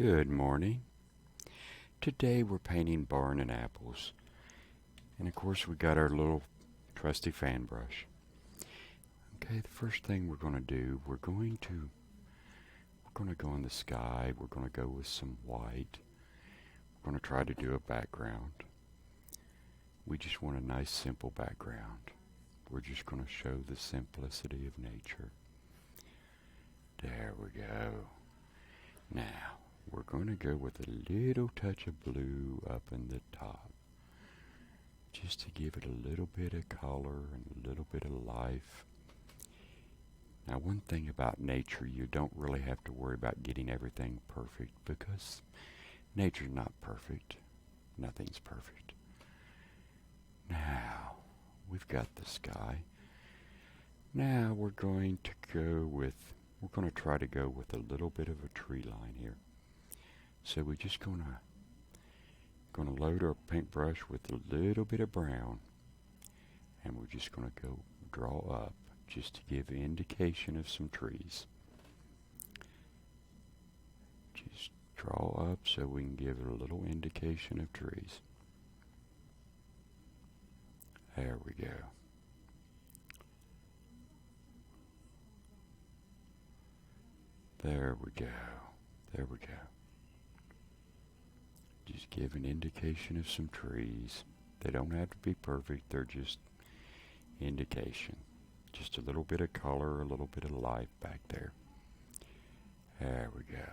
Good morning. Today we're painting barn and apples. And of course we got our little trusty fan brush. Okay, the first thing we're going to do, we're going to go in the sky. We're going to go with some white. We're going to try to do a background. We just want a nice simple background. We're just going to show the simplicity of nature. There we go. Now, we're going to go with a little touch of blue up in the top, just to give it a little bit of color and a little bit of life. Now, one thing about nature, you don't really have to worry about getting everything perfect because nature's not perfect. Nothing's perfect. Now, we've got the sky. Now we're going to try to go with a little bit of a tree line here. So we're just gonna load our paintbrush with a little bit of brown, and we're just gonna go draw up just to give indication of some trees. Just draw up so we can give it a little indication of trees. There we go. There we go. There we go. Just give an indication of some trees. They don't have to be perfect. They're just indication. Just a little bit of color, a little bit of life back there. There we go.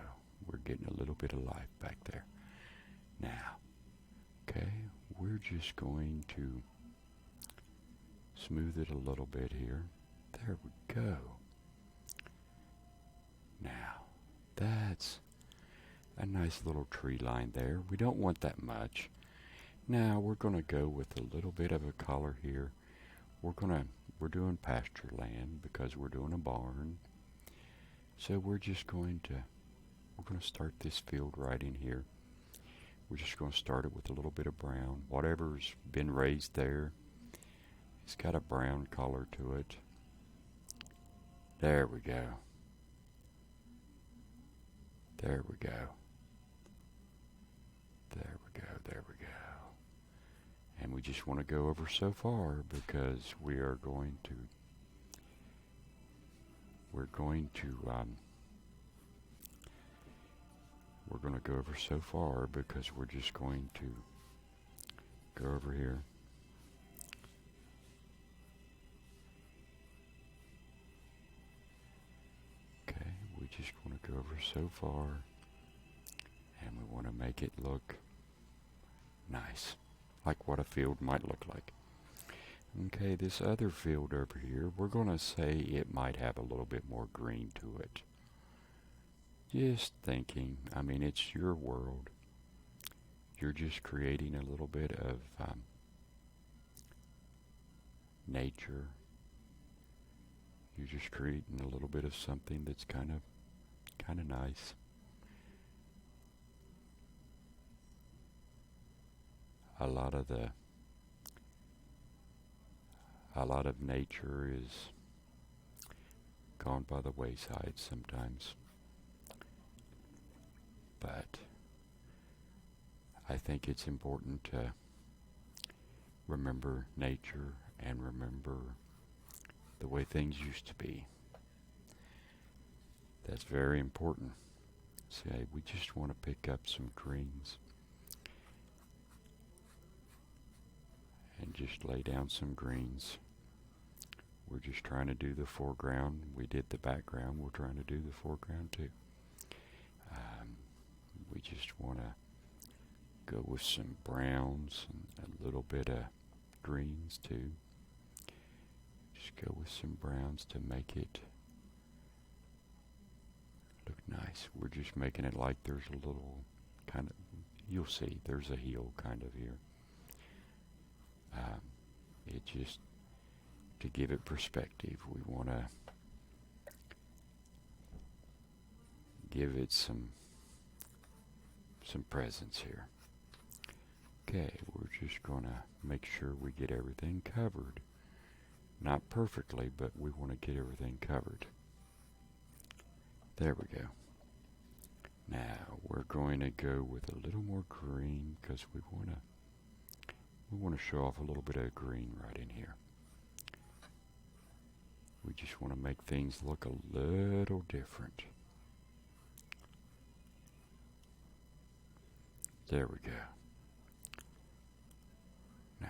We're getting a little bit of life back there. Now, okay, we're just going to smooth it a little bit here. There we go. Now, that's a nice little tree line there. We don't want that much. Now we're going to go with a little bit of a color here. We're doing pasture land because we're doing a barn. So we're going to start this field right in here. We're just going to start it with a little bit of brown. Whatever's been raised there, it's got a brown color to it. There we go. There we go. There we go. There we go. And we just want to go over so far because we're going to go over so far because we're just going to go over here. Okay, we just want to go over so far, and we want to make it look nice, like what a field might look like. Okay, this other field over here, we're going to say it might have a little bit more green to it. Just thinking, I mean, it's your world. You're just creating a little bit of nature. You're just creating a little bit of something that's kind of nice. A lot of nature is gone by the wayside sometimes. But I think it's important to remember nature and remember the way things used to be. That's very important. Say, we just want to pick up some greens and just lay down some greens. We're just trying to do the foreground. We did the background. We're trying to do the foreground too. We just want to go with some browns and a little bit of greens too. Just go with some browns to make it look nice. We're just making it like there's a little kind of, you'll see, there's a hill kind of here. It just, to give it perspective, we want to give it some presence here. Okay, we're just going to make sure we get everything covered. Not perfectly, but we want to get everything covered. There we go. Now we're going to go with a little more green because we want to show off a little bit of green right in here. We just want to make things look a little different. There we go. Now,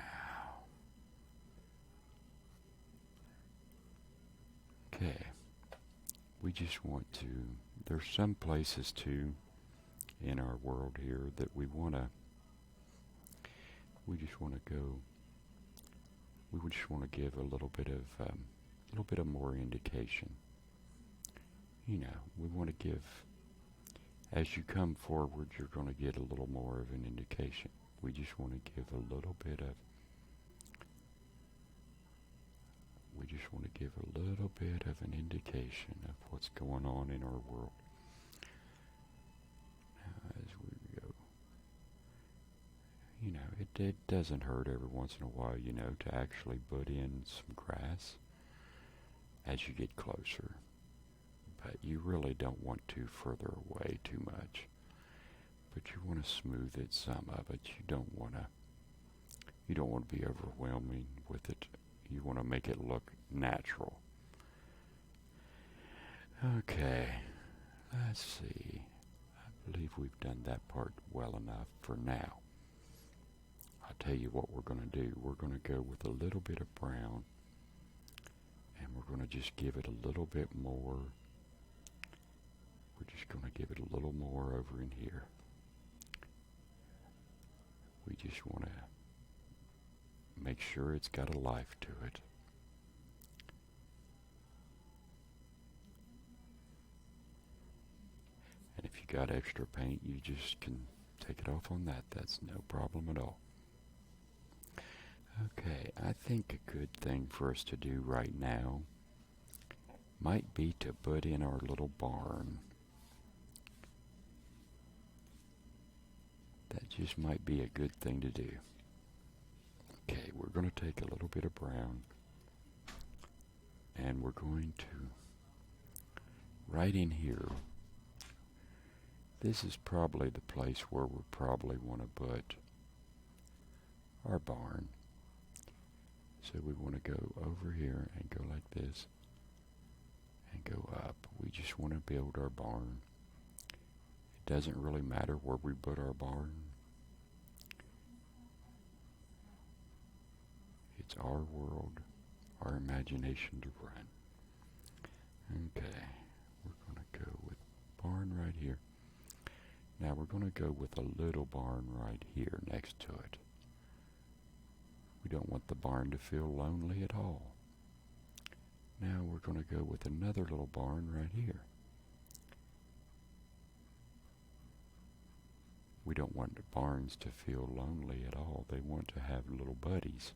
okay, we just want to, there's some places too in our world here that we just want to go, we just want to give a little bit of more indication. You know, we want to give, as you come forward, you're going to get a little more of an indication. We just want to give a little bit of, we just want to give a little bit of an indication of what's going on in our world. Now, as we go, you know, it doesn't hurt every once in a while, you know, to actually put in some grass as you get closer. But you really don't want to further away too much. But you want to smooth it, some of it. You don't want to be overwhelming with it. You want to make it look natural. Okay, let's see. I believe we've done that part well enough for now. I'll tell you what we're going to do. We're going to go with a little bit of brown, and we're going to just give it a little bit more. We're just going to give it a little more over in here. We just want to make sure it's got a life to it. And if you got extra paint, you just can take it off on that. That's no problem at all. Okay, I think a good thing for us to do right now might be to put in our little barn. That just might be a good thing to do. Okay, we're going to take a little bit of brown, and we're going to, right in here, this is probably the place where we probably want to put our barn. So we want to go over here and go like this and go up. We just want to build our barn. It doesn't really matter where we put our barn. It's our world, our imagination to run. Okay, we're going to go with barn right here. Now we're going to go with a little barn right here next to it. We don't want the barn to feel lonely at all. Now we're going to go with another little barn right here. We don't want the barns to feel lonely at all. They want to have little buddies.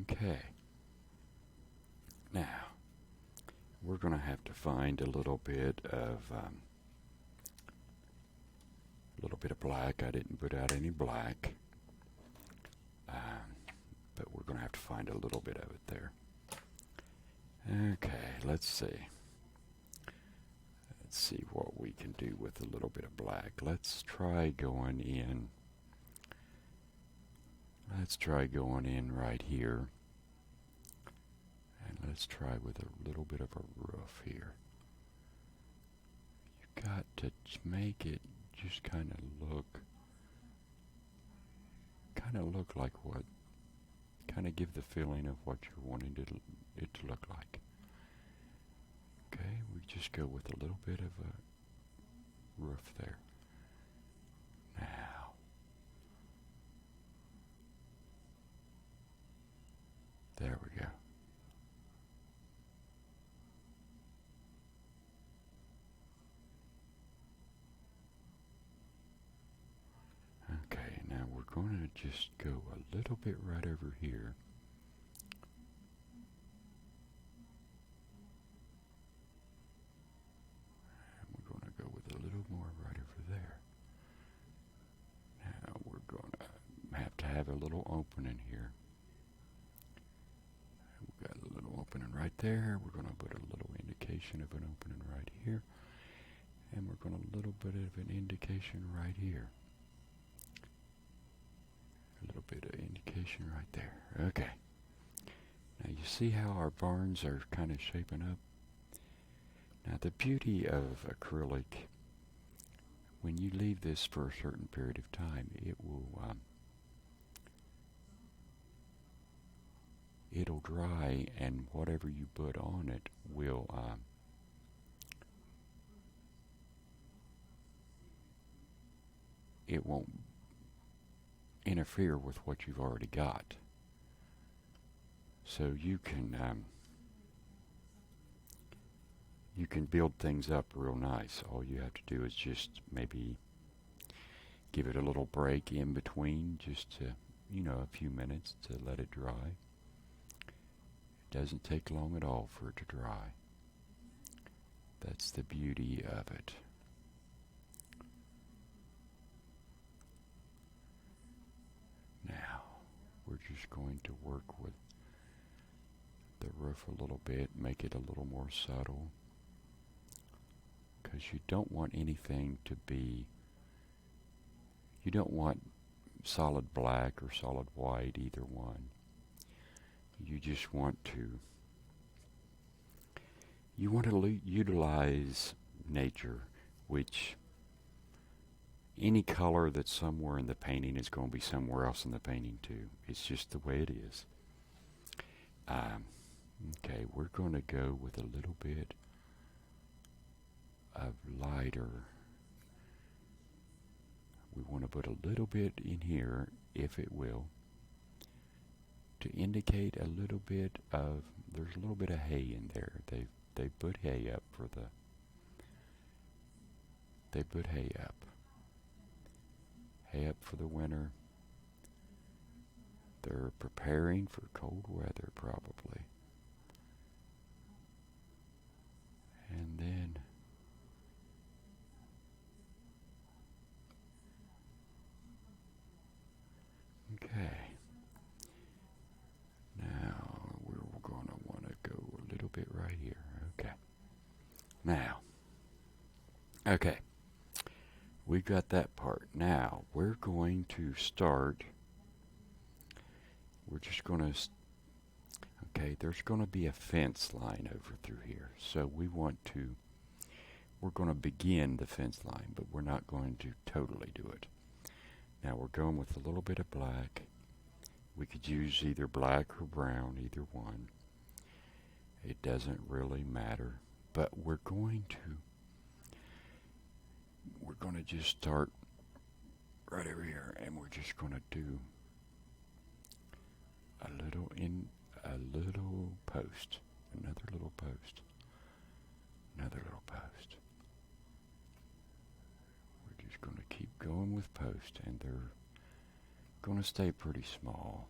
Okay. Now, we're going to have to find a little bit of black. I didn't put out any black. But we're going to have to find a little bit of it there. Okay, let's see. Let's see what we can do with a little bit of black. Let's try going in. Let's try going in right here. And let's try with a little bit of a roof here. You've got to make it just kind of look like what, kind of give the feeling of what you're wanting it to look like. Okay, we just go with a little bit of a roof there. Now, there we go. Okay, now we're going to just go a little bit right over here. And we're going to go with a little more right over there. Now we're going to have a little opening here. We've got a little opening right there. We're going to put a little indication of an opening right here. And we're going to a little bit of an indication right here. A little bit of indication right there. Okay. Now you see how our barns are kind of shaping up? Now the beauty of acrylic, when you leave this for a certain period of time, it'll dry, and whatever you put on it will it won't interfere with what you've already got. So you can build things up real nice. All you have to do is just maybe give it a little break in between, just to, a few minutes to let it dry. It doesn't take long at all for it to dry. That's the beauty of it. Now, we're just going to work with the roof a little bit, make it a little more subtle, because you don't want anything to be, you don't want solid black or solid white, either one. You just want to, utilize nature, which any color that's somewhere in the painting is going to be somewhere else in the painting too. It's just the way it is. Okay, we're going to go with a little bit of lighter. We want to put a little bit in here, if it will, to indicate a little bit of, there's a little bit of hay in there. They put hay up for the, they put hay up for the winter. They're preparing for cold weather, probably. And then okay. Now we're going to want to go a little bit right here. Okay. Now. Okay. We got that part. Now we're going to start. We're just going to, okay, there's going to be a fence line over through here. So we're going to begin the fence line, but we're not going to totally do it. Now we're going with a little bit of black. We could use either black or brown, either one. It doesn't really matter. But we're going to just start right over here, and we're just going to do a little post, another little post, another little post. We're just going to keep going with post, and they're going to stay pretty small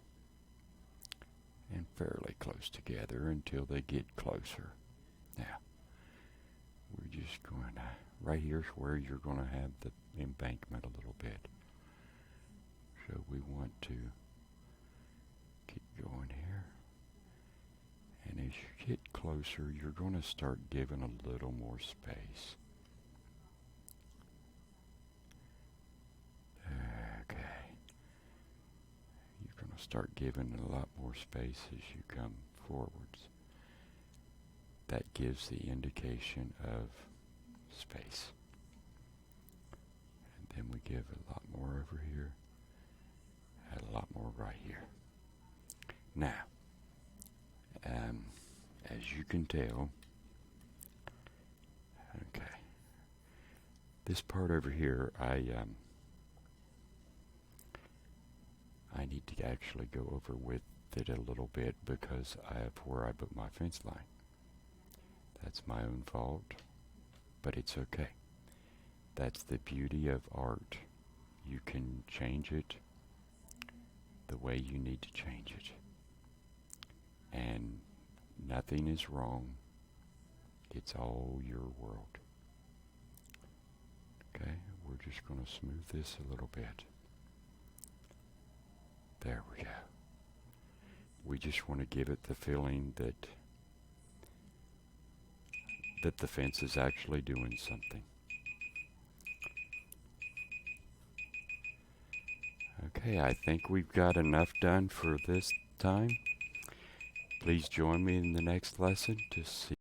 and fairly close together until they get closer. Now, we're just going to, right here's where you're going to have the embankment a little bit. So we want to keep going here. And as you get closer, you're going to start giving a little more space. Okay. You're going to start giving a lot more space as you come forwards. That gives the indication of space. And then we give a lot more over here, and a lot more right here. Now, as you can tell, okay, this part over here, I need to actually go over with it a little bit because I have where I put my fence line. That's my own fault, but it's okay. That's the beauty of art. You can change it the way you need to change it. And nothing is wrong. It's all your world. Okay, we're just going to smooth this a little bit. There we go. We just want to give it the feeling that the fence is actually doing something. Okay, I think we've got enough done for this time. Please join me in the next lesson to see